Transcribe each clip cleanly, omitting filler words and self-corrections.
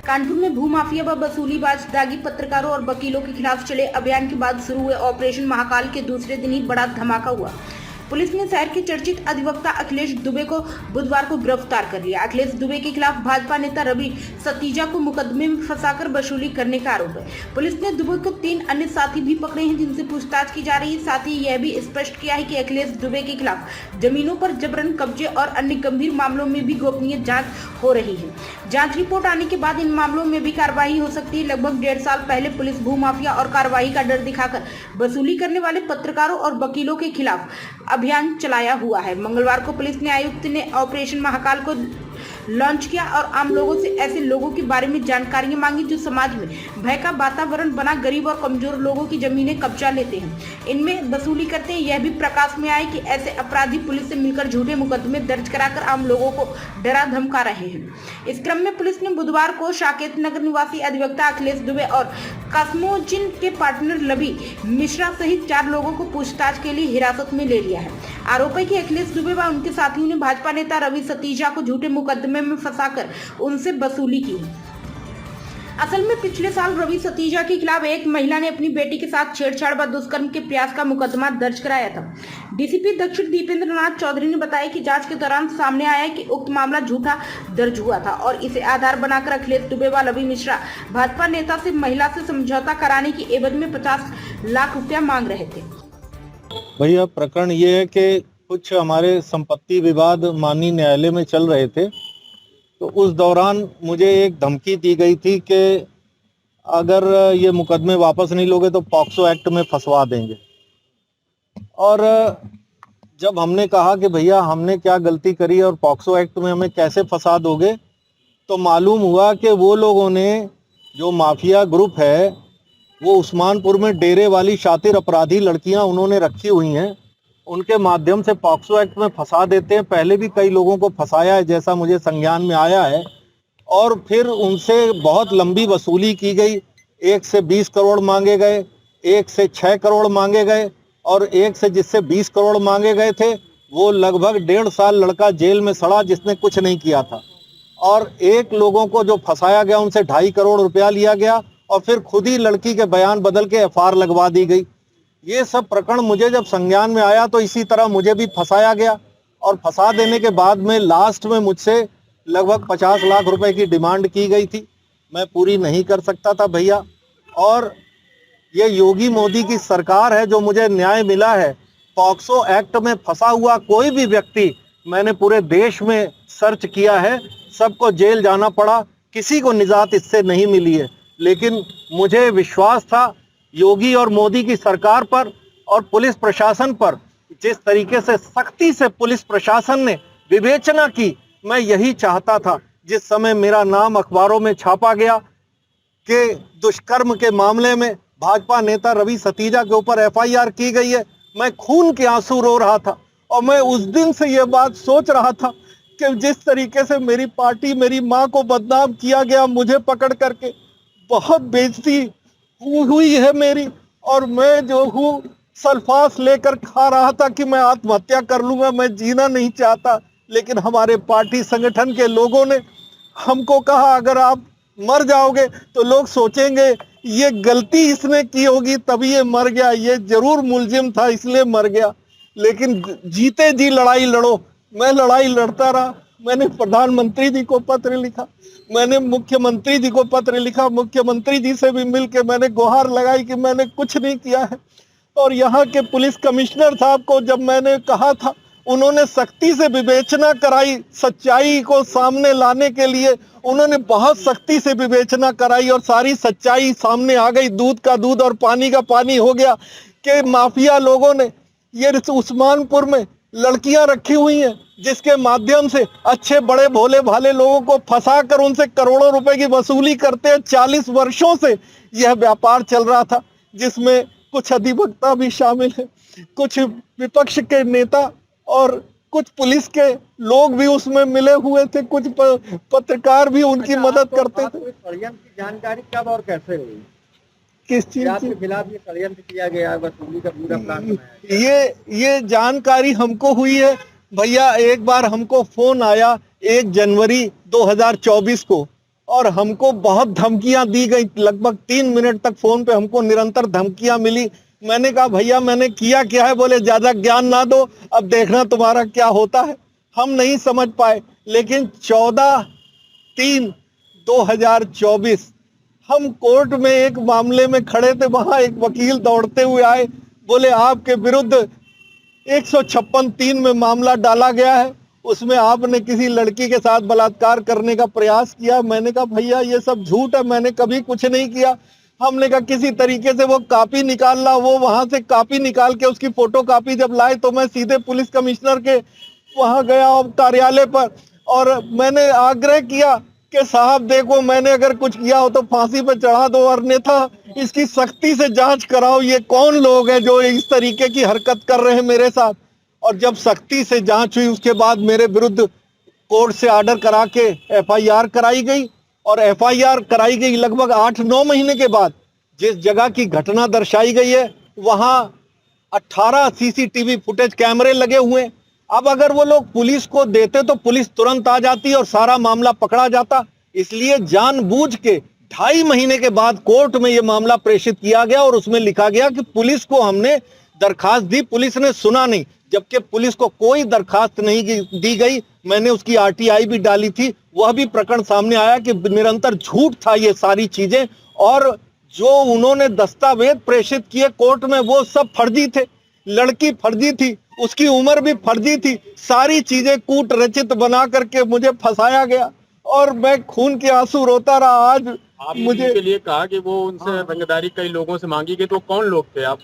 कानपुर में भूमाफिया व वसूलीबाज दागी पत्रकारों और वकीलों के खिलाफ चले अभियान के बाद शुरू हुए ऑपरेशन महाकाल के दूसरे दिन ही बड़ा धमाका हुआ। पुलिस ने शहर के चर्चित अधिवक्ता अखिलेश दुबे को बुधवार को गिरफ्तार कर लिया। अखिलेश दुबे के खिलाफ भाजपा नेता रवि सतीजा को मुकदमे में फंसाकर वसूली करने का आरोप है। पुलिस ने दुबे को 3 अन्य साथी भी पकड़े हैं जिनसे पूछताछ की जा रही है। साथ ही यह भी स्पष्ट किया है कि अखिलेश दुबे के खिलाफ जमीनों पर जबरन कब्जे और अन्य गंभीर मामलों में भी गोपनीय जाँच हो रही है। जाँच रिपोर्ट आने के बाद इन मामलों में भी कार्रवाई हो सकती है। लगभग 1.5 साल पहले पुलिस भूमाफिया और कार्रवाई का डर दिखाकर वसूली करने वाले पत्रकारों और वकीलों के खिलाफ अभियान चलाया हुआ है। मंगलवार को पुलिस ने आयुक्त ने ऑपरेशन महाकाल को लॉन्च किया और आम लोगों से ऐसे लोगों के बारे में जानकारियां मांगी जो समाज में भय का वातावरण बना गरीब और कमजोर लोगों की जमीनें कब्जा लेते हैं, इनमें वसूली करते हैं। यह भी प्रकाश में आए कि ऐसे अपराधी पुलिस से मिलकर झूठे मुकदमे दर्ज कराकर आम लोगों को डरा धमका रहे हैं। इस क्रम में पुलिस ने बुधवार को साकेत नगर निवासी अधिवक्ता अखिलेश दुबे और कास्मोजिन के पार्टनर लवी मिश्रा सहित 4 लोगों को पूछताछ के लिए हिरासत में ले लिया है। आरोप है कि अखिलेश दुबे व उनके साथियों ने भाजपा नेता रवि सतीजा को झूठे मुकदमे में फंसाकर उनसे वसूली की। असल में पिछले साल रवि सतीजा के खिलाफ एक महिला ने अपनी बेटी के साथ छेड़छाड़ व दुष्कर्म के प्रयास का मुकदमा दर्ज कराया था। डीसीपी दक्षिण दीपेंद्र नाथ चौधरी ने बताया कि जांच के दौरान सामने आया कि उक्त मामला झूठा दर्ज हुआ था और इसे आधार बनाकर अखिलेश दुबे व रवि मिश्रा भाजपा नेता से महिला से समझौता कराने की एवज में 50 लाख रुपया मांग रहे थे। भैया प्रकरण ये है कि कुछ हमारे संपत्ति विवाद माननीय न्यायालय में चल रहे थे, तो उस दौरान मुझे एक धमकी दी गई थी कि अगर ये मुकदमे वापस नहीं लोगे तो पॉक्सो एक्ट में फंसवा देंगे। और जब हमने कहा कि भैया हमने क्या गलती करी और पॉक्सो एक्ट में हमें कैसे फंसा दोगे, तो मालूम हुआ कि वो लोगों ने, जो माफिया ग्रुप है, वो उस्मानपुर में डेरे वाली शातिर अपराधी लड़कियां उन्होंने रखी हुई हैं, उनके माध्यम से पॉक्सो एक्ट में फंसा देते हैं। पहले भी कई लोगों को फंसाया है जैसा मुझे संज्ञान में आया है, और फिर उनसे बहुत लंबी वसूली की गई। एक से 20 करोड़ मांगे गए, एक से 6 करोड़ मांगे गए, और एक से जिससे 20 करोड़ मांगे गए थे वो लगभग 1.5 साल लड़का जेल में सड़ा जिसने कुछ नहीं किया था। और एक लोगों को जो फंसाया गया उनसे 2.5 करोड़ रुपया लिया गया और फिर खुद ही लड़की के बयान बदल के एफआईआर लगवा दी गई। ये सब प्रकरण मुझे जब संज्ञान में आया तो इसी तरह मुझे भी फंसाया गया, और फंसा देने के बाद में लास्ट में मुझसे लगभग 50 लाख रुपए की डिमांड की गई थी। मैं पूरी नहीं कर सकता था भैया, और ये योगी मोदी की सरकार है जो मुझे न्याय मिला है। पॉक्सो एक्ट में फंसा हुआ कोई भी व्यक्ति, मैंने पूरे देश में सर्च किया है, सबको जेल जाना पड़ा, किसी को निजात इससे नहीं मिली है। लेकिन मुझे विश्वास था योगी और मोदी की सरकार पर और पुलिस प्रशासन पर, जिस तरीके से सख्ती से पुलिस प्रशासन ने विवेचना की, मैं यही चाहता था। जिस समय मेरा नाम अखबारों में छापा गया कि दुष्कर्म के मामले में भाजपा नेता रवि सतीजा के ऊपर एफआईआर की गई है, मैं खून के आंसू रो रहा था। और मैं उस दिन से ये बात सोच रहा था कि जिस तरीके से मेरी पार्टी, मेरी माँ को बदनाम किया गया, मुझे पकड़ करके बहुत बेइज्जती हुई है मेरी, और मैं जो हूँ सल्फास लेकर खा रहा था कि मैं आत्महत्या कर लूंगा, मैं जीना नहीं चाहता। लेकिन हमारे पार्टी संगठन के लोगों ने हमको कहा अगर आप मर जाओगे तो लोग सोचेंगे ये गलती इसने की होगी तभी ये मर गया, ये जरूर मुलजिम था इसलिए मर गया। लेकिन जीते जी लड़ाई लड़ो। मैं लड़ाई लड़ता रहा। मैंने प्रधानमंत्री जी को पत्र लिखा, मैंने मुख्यमंत्री जी को पत्र लिखा, मुख्यमंत्री जी से भी मिलकर मैंने गुहार लगाई कि मैंने कुछ नहीं किया है। और यहाँ के पुलिस कमिश्नर साहब को जब मैंने कहा था, उन्होंने सख्ती से विवेचना कराई, सच्चाई को सामने लाने के लिए उन्होंने बहुत सख्ती से विवेचना कराई और सारी सच्चाई सामने आ गई। दूध का दूध और पानी का पानी हो गया कि माफिया लोगों ने ये उस्मानपुर में लड़कियां रखी हुई हैं जिसके माध्यम से अच्छे बड़े भोले भाले लोगों को फंसा कर उनसे करोड़ों रुपए की वसूली करते हैं। 40 वर्षों से यह व्यापार चल रहा था, जिसमें कुछ अधिवक्ता भी शामिल है, कुछ विपक्ष के नेता और कुछ पुलिस के लोग भी उसमें मिले हुए थे, कुछ पत्रकार भी उनकी मदद करते थे। षड्यंत्र की जानकारी कब और कैसे हुई? किस चीज के खिलाफ ये षड्यंत्र किया गया है, वसूली का पूरा प्लान बनाया गया? ये जानकारी हमको हुई है भैया। एक बार हमको फोन आया 1 जनवरी 2024 को और हमको बहुत धमकियां दी गई। लगभग 3 मिनट तक फोन पे हमको निरंतर धमकियां मिली। मैंने कहा भैया मैंने किया क्या है? बोले ज्यादा ज्ञान ना दो, अब देखना तुम्हारा क्या होता है। हम नहीं समझ पाए, लेकिन 14/3/2024 हम कोर्ट में एक मामले में खड़े थे। वहां एक वकील दौड़ते हुए आए, बोले आपके विरुद्ध 156(3) में मामला डाला गया है, उसमें आपने किसी लड़की के साथ बलात्कार करने का प्रयास किया। मैंने कहा भैया ये सब झूठ है, मैंने कभी कुछ नहीं किया। हमने कहा किसी तरीके से वो कॉपी निकालना। वो वहां से कॉपी निकाल के उसकी फोटो कॉपी जब लाए तो मैं सीधे पुलिस कमिश्नर के वहां गया कार्यालय पर, और मैंने आग्रह किया कि साहब देखो मैंने अगर कुछ किया हो तो फांसी पर चढ़ा दो, और अन्यथा इसकी सख्ती से जांच कराओ। ये कौन लोग हैं जो इस तरीके की हरकत कर रहे हैं मेरे साथ? और जब सख्ती से जांच हुई उसके बाद मेरे विरुद्ध कोर्ट से ऑर्डर करा के FIR कराई गई, और FIR कराई गई लगभग 8-9 महीने के बाद। जिस जगह की घटना दर्शाई गई है वहां 18 CCTV फुटेज कैमरे लगे हुए हैं। अब अगर वो लोग पुलिस को देते तो पुलिस तुरंत आ जाती और सारा मामला पकड़ा जाता। इसलिए जानबूझ के 2.5 महीने के बाद कोर्ट में ये मामला प्रेषित किया गया, और उसमें लिखा गया कि पुलिस को हमने दरखास्त दी, पुलिस ने सुना नहीं। जबकि पुलिस को कोई दरखास्त नहीं दी गई। मैंने उसकी RTI भी डाली थी, वह भी प्रकरण सामने आया कि निरंतर झूठ था ये सारी चीजें, और जो उन्होंने दस्तावेज प्रेषित किए कोर्ट में वो सब फर्जी थे। लड़की फर्जी थी, उसकी उम्र भी फर्जी थी। सारी चीजें कूट रचित बना करके मुझे फंसाया गया, और मैं खून के आंसू रोता रहा। आज मुझे के लिए कहा कि वो उनसे रंगदारी कई लोगों से मांगी गई, तो कौन लोग थे? आप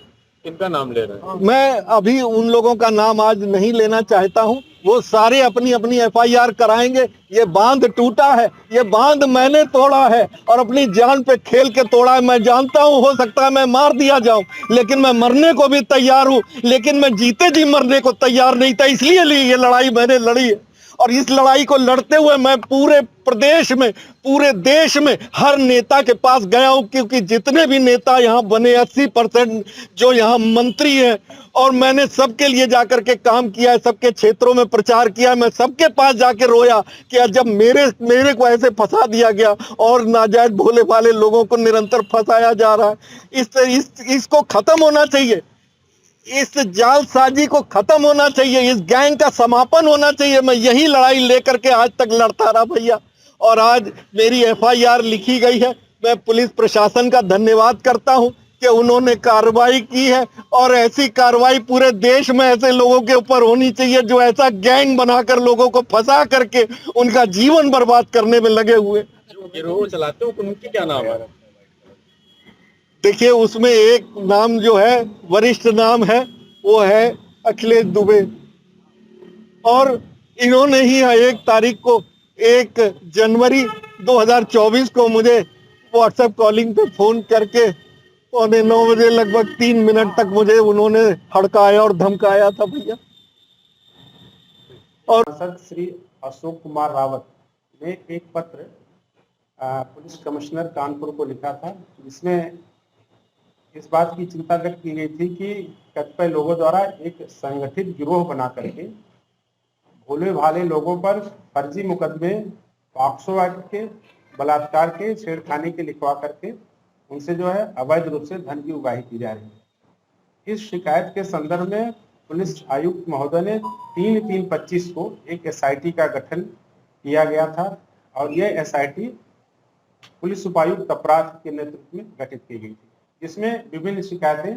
किनका नाम ले रहे हैं? मैं अभी उन लोगों का नाम आज नहीं लेना चाहता हूं। वो सारे अपनी अपनी FIR कराएंगे। ये बांध टूटा है, ये बांध मैंने तोड़ा है, और अपनी जान पे खेल के तोड़ा है। मैं जानता हूं हो सकता है मैं मार दिया जाऊं, लेकिन मैं मरने को भी तैयार हूं, लेकिन मैं जीते जी मरने को तैयार नहीं था। इसलिए ये लड़ाई मैंने लड़ी है, और इस लड़ाई को लड़ते हुए मैं पूरे प्रदेश में, पूरे देश में हर नेता के पास गया हूं, क्योंकि जितने भी नेता यहाँ बने 80% जो यहाँ मंत्री हैं, और मैंने सबके लिए जाकर के काम किया है, सबके क्षेत्रों में प्रचार किया है। मैं सबके पास जाके रोया कि जब मेरे को ऐसे फंसा दिया गया, और नाजायज भोले भाले लोगों को निरंतर फंसाया जा रहा है। इसको खत्म होना चाहिए। इस जालसाजी को खत्म होना चाहिए, इस गैंग का समापन होना चाहिए। मैं यही लड़ाई लेकर के आज तक लड़ता रहा भैया, और आज मेरी FIR लिखी गई है। मैं पुलिस प्रशासन का धन्यवाद करता हूं कि उन्होंने कार्रवाई की है, और ऐसी कार्रवाई पूरे देश में ऐसे लोगों के ऊपर होनी चाहिए जो ऐसा गैंग बनाकर लोगों को फंसा करके उनका जीवन बर्बाद करने में लगे हुए। जो गिरोह चलाते हो उनकी क्या नाम है? देखिए उसमें एक नाम जो है वरिष्ठ नाम है, वो है अखिलेश दुबे, और इन्होंने ही 1 तारीख को 1 जनवरी 2024 को मुझे WhatsApp कॉलिंग पे फोन करके 8:45 बजे लगभग 3 मिनट तक मुझे उन्होंने हड़काया और धमकाया था भैया। और सांसद श्री अशोक कुमार रावत ने एक पत्र पुलिस कमिश्नर कानपुर को लिखा था, जिसमें इस बात की चिंता व्यक्त की गई थी कि कतिपय लोगों द्वारा एक संगठित गिरोह बना करके भोले भाले लोगों पर फर्जी मुकदमे, पॉक्सो एक्ट के, बलात्कार के, छेड़खानी के लिखवा करके उनसे जो है अवैध रूप से धन की उगाही की जा रही है। इस शिकायत के संदर्भ में पुलिस आयुक्त महोदय ने 3/3/25 को एक SIT का गठन किया गया था, और यह SIT पुलिस उपायुक्त अपराध के नेतृत्व में गठित की गई थी, जिसमें विभिन्न शिकायतें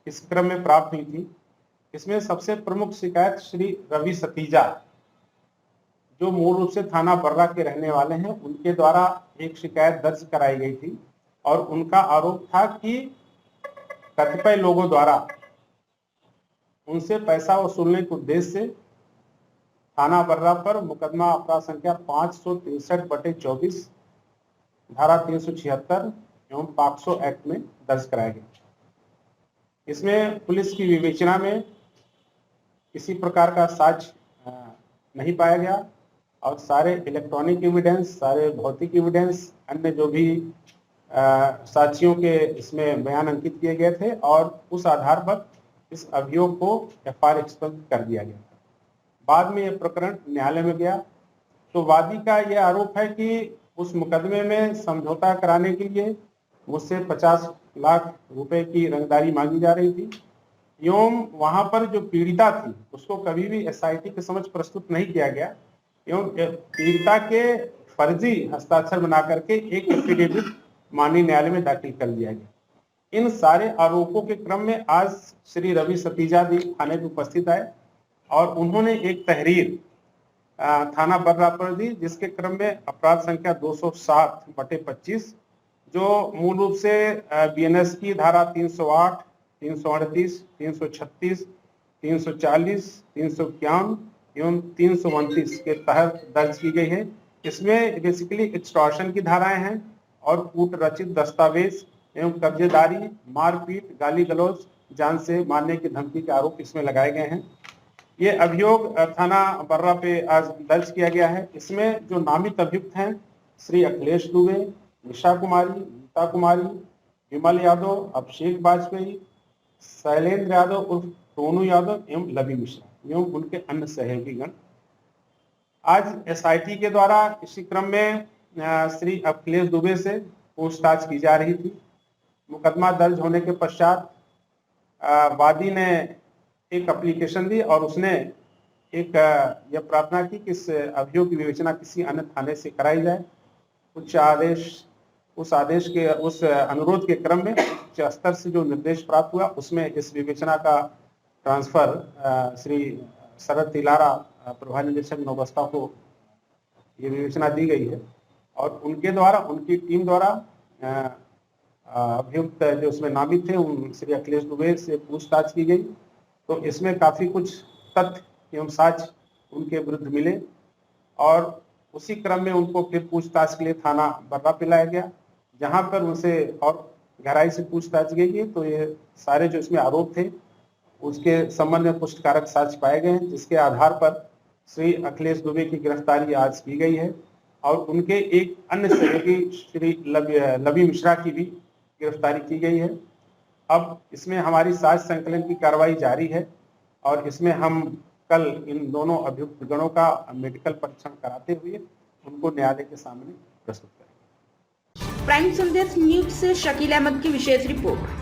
इस क्रम में प्राप्त हुई थी। इसमें सबसे प्रमुख शिकायत श्री रवि सतीजा, जो मूल रूप से थाना बर्रा के रहने वाले हैं, उनके द्वारा एक शिकायत दर्ज कराई गई थी, और उनका आरोप था कि कतिपय लोगों द्वारा उनसे पैसा वसूलने के उद्देश्य से थाना बर्रा पर मुकदमा अपराध संख्या 563/24, धारा 376 एवं पॉक्सो एक्ट में दर्ज कराया गया। इसमें पुलिस की विवेचना में किसी प्रकार का साक्ष्य नहीं पाया गया, और सारे इलेक्ट्रॉनिक एविडेंस, सारे भौतिक एविडेंस, अन्य जो भी साक्षियों के इसमें बयान अंकित किए गए थे, और उस आधार पर इस अभियोग को FIR एक्सपेंड कर दिया गया। बाद में यह प्रकरण न्यायालय में गया, तो वादी का यह आरोप है कि उस मुकदमे में समझौता कराने के लिए मुझसे 50 लाख रुपए की रंगदारी मांगी जा रही थी एवं वहां पर जो पीड़िता थी उसको कभी भी एसआईटी के समक्ष प्रस्तुत नहीं किया गया एवं पीड़िता के फर्जी हस्ताक्षर बना करके एक एफिडेविट माननीय न्यायालय में दाखिल कर दिया गया। इन सारे आरोपों के क्रम में आज श्री रवि सतीजा जी थाने में उपस्थित आए और उन्होंने एक तहरीर थाना बर्रा पर दी, जिसके क्रम में अपराध संख्या 207/25 जो मूल रूप से बीएनएस की धारा 308, 338, 336, 340, 351 एवं 329 के तहत दर्ज की गई है। इसमें बेसिकली एक्सटॉर्शन की धाराएं हैं और कूट रचित दस्तावेज एवं कब्जेदारी, मारपीट, गाली गलौज, जान से मारने की धमकी के आरोप इसमें लगाए गए हैं। ये अभियोग थाना बर्रा पे आज दर्ज किया गया है। इसमें जो नामित अभियुक्त हैं श्री अखिलेश दुबे, निशा कुमारी, गीता कुमारी, विमल यादव, अभिषेक वाजपेयी, शैलेंद्र यादव उर्फ टोनू यादव एवं लवी मिश्रा एवं उनके अन्य सहयोगीगण। आज एसआईटी के द्वारा इसी क्रम में श्री अखिलेश दुबे से पूछताछ की जा रही थी। मुकदमा दर्ज होने के पश्चात वादी ने एक एप्लीकेशन दी और उसने एक यह प्रार्थना की कि इस अभियोग की विवेचना किसी अन्य थाने से कराई जाए। उस अनुरोध के क्रम में उच्च स्तर से जो निर्देश प्राप्त हुआ उसमें इस विवेचना का ट्रांसफर श्री शरद तिलारा प्रभारी निदेशक नौबस्ता को ये विवेचना दी गई है और उनके द्वारा, उनकी टीम द्वारा अभियुक्त जो उसमें नामित थे उन श्री अखिलेश दुबे से पूछताछ की गई। तो इसमें काफी कुछ तथ्य एवं साक्ष्य उनके विरुद्ध मिले और उसी क्रम में उनको फिर पूछताछ के लिए थाना बर्रा पे लाया गया, जहां पर उनसे और गहराई से पूछताछ की गई। तो ये सारे जो इसमें आरोप थे उसके संबंध में पुष्टिकारक साक्ष्य पाए गए हैं, जिसके आधार पर श्री अखिलेश दुबे की गिरफ्तारी आज की गई है और उनके एक अन्य सहयोगी श्री लवी मिश्रा की भी गिरफ्तारी की गई है। अब इसमें हमारी साक्ष्य संकलन की कार्रवाई जारी है और इसमें हम कल इन दोनों अभियुक्त गणों का मेडिकल परीक्षण कराते हुए उनको न्यायालय के सामने प्रस्तुत करेंगे। प्राइम संदेश न्यूज से शकील अहमद की विशेष रिपोर्ट।